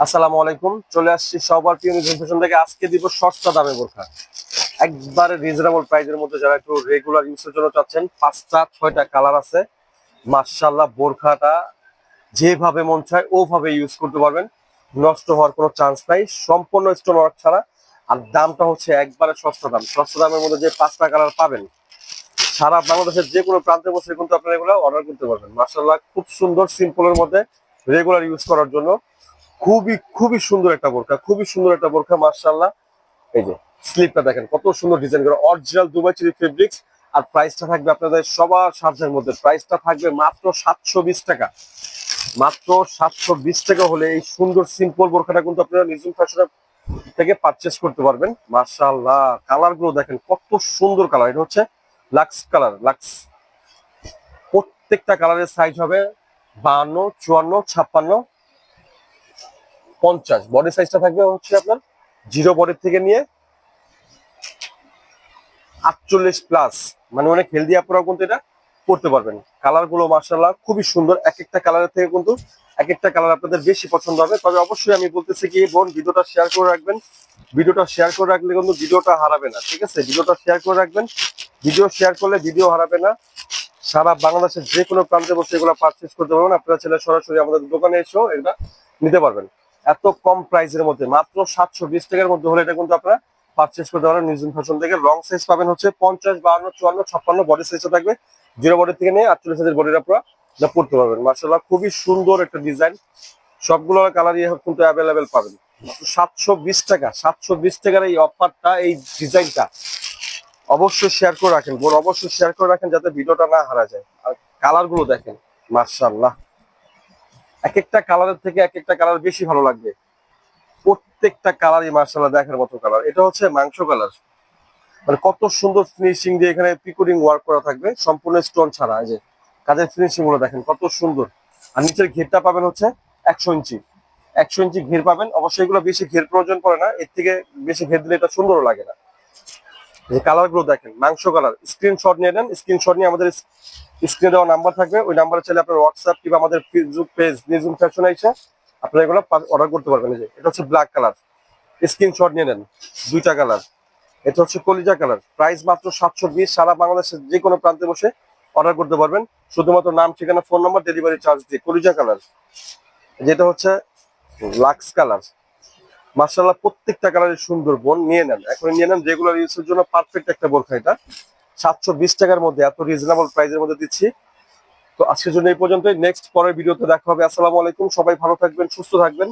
আসসালামু আলাইকুম, চলে আসছি সবার প্রিয় নিউজ ফ্যাশন থেকে। আজকে দিব সস্তা দামে বোরখা, একবারে রিজনেবল প্রাইসের মধ্যে। যারা একটু রেগুলার ইউজের জন্য চাচ্ছেন, 5টা 6টা কালার আছে। মাশাআল্লাহ, বোরখাটা যেভাবে মন চায় ওভাবে ইউজ করতে পারবেন, নষ্ট হওয়ার কোনো চান্স নাই, সম্পূর্ণ স্টোন ওয়ার্ক ছাড়া। আর দামটা হচ্ছে একবারে সস্তা দাম। সস্তা দামের মধ্যে যে 5টা কালার পাবেন, সারা বাংলাদেশের যে কোনো প্রান্তে বসে কিন্তু আপনারা এগুলো অর্ডার করতে পারবেন। মাশাআল্লাহ, খুব সুন্দর, সিম্পলের মধ্যে রেগুলার ইউজ করার জন্য খুবই খুবই সুন্দর একটা বোরকা, খুবই সুন্দর একটা বোরকা। মাশাআল্লাহ, এই যে স্লিপটা দেখেন কত সুন্দর ডিজাইন করা, অরিজিনাল দুবাই চেরি ফেব্রিক্স। আর প্রাইসটা থাকবে আপনাদের সবার সাধ্যের মধ্যে। প্রাইসটা থাকবে মাত্র 720 টাকা। মাত্র 720 টাকা হলে এই সুন্দর সিম্পল বোরকাটা কিন্তু আপনারা নিজুম ফ্যাশনের থেকে পারচেস করতে পারবেন। মাশাআল্লাহ, কালার গুলো দেখেন কত সুন্দর কালার। এটা হচ্ছে লাক্স কালার, লাক্স। প্রত্যেকটা কালারের সাইজ হবে 52, 54, 56, 50। বডি সাইজটা থাকবে হচ্ছে আপনার জিরো বডির থেকে নিয়ে 48+, মানে অনেক হেলদি আপনারাও কিন্তু এটা পড়তে পারবেন। কালার গুলো মাশাআল্লাহ খুবই সুন্দর। এক একটা কালারের থেকে কিন্তু এক একটা কালার আপনাদের বেশি পছন্দ হবে। তবে অবশ্যই আমি বলতেছি কি বোন, ভিডিওটা শেয়ার করে রাখবেন। ভিডিওটা শেয়ার করে রাখলে কিন্তু ভিডিওটা হারাবে না, ঠিক আছে? ভিডিওটা শেয়ার করে রাখবেন। ভিডিও শেয়ার করলে ভিডিও হারাবে না। সারা বাংলাদেশের যে কোনো প্রান্তে বসে এগুলো পারচেস করতে পারবেন। আপনারা ছেলে সরাসরি আমাদের দোকানে এসেও এটা নিতে পারবেন। এত কম প্রাইসের মধ্যে মাত্র 720 টাকার মধ্যে হলে এটা কিন্তু আপনারা পারচেস করতে পারেন নিজুম ফ্যাশন থেকে। লং সাইজ পাবেন হচ্ছে 50, 52, 54, 56। বডি সাইজটা থাকবে জিরো বডি থেকে নিয়ে 48 সাইজের বডির আপনারা পড়তে পারবেন। মাশাআল্লাহ, খুবই সুন্দর একটা ডিজাইন। সবগুলো কালারই কিন্তু অ্যাভেলেবেল পাবেন। 720 টাকা, 720 টাকার এই অফারটা, এই ডিজাইনটা অবশ্যই শেয়ার করে রাখেন বোন, অবশ্যই শেয়ার করে রাখেন যাতে ভিডিওটা না হারা যায়। আর কালার গুলো দেখেন মাশাআল্লাহ, এক একটা কালারের থেকে এক একটা কালার বেশি ভালো লাগবে। প্রত্যেকটা কালারই মাশাআল্লাহ দেখার মতো কালার। এটা হচ্ছে মাংস কালার, মানে কত সুন্দর ফিনিশিং দিয়ে এখানে পিকোডিং ওয়ার্ক করা থাকবে, সম্পূর্ণ স্টোন ছাড়া। এই যে কাজের ফিনিশিং গুলো দেখেন কত সুন্দর। আর নিচের ঘেরটা পাবেন হচ্ছে 100 ইঞ্চি, 100 ইঞ্চি ঘের পাবেন। অবশ্যই এগুলো বেশি ঘের প্রয়োজন পড়ে না, এর থেকে বেশি ঘের দিলে এটা সুন্দরও লাগে না। যে কালার গুলো দেখেন মাংস কালার। স্ক্রিনশট নিয়ে নেন, স্ক্রিনশট নিয়ে আমাদের স্ক্রিনে দেওয়া নাম্বার থাকবে, ওই নাম্বারে চাইলে আপনার হোয়াটসঅ্যাপ কিংবা আমাদের ফেসবুক পেজ নিজুম ফ্যাশন এসে আপনারা এগুলো অর্ডার করতে পারবেন। এই যে এটা হচ্ছে ব্ল্যাক কালার, স্ক্রিনশট নিয়ে নেন। 2টা কালার। এটা হচ্ছে কলিজা কালার। প্রাইস মাত্র 720। সারা বাংলাদেশের যে কোনো প্রান্তে বসে অর্ডার করতে পারবেন, শুধুমাত্র নাম, ঠিকানা, ফোন নাম্বার, ডেলিভারি চার্জ দিয়ে। কলিজা কালার, যেটা হচ্ছে লাক্স কালার। মাশাআল্লাহ, প্রত্যেকটা কালারের সুন্দর বোন, নিয়ে নেন, এখন নিয়ে নেন। রেগুলার ইউজের জন্য পারফেক্ট একটা বোরখা এটা। 720 টাকার মধ্যে এত রিজনেবল প্রাইসের মধ্যে দিচ্ছি। তো আজকের জন্য এই পর্যন্তই। নেক্সট পরের ভিডিওতে দেখা হবে। আসসালামু আলাইকুম, সবাই ভালো থাকবেন, সুস্থ থাকবেন।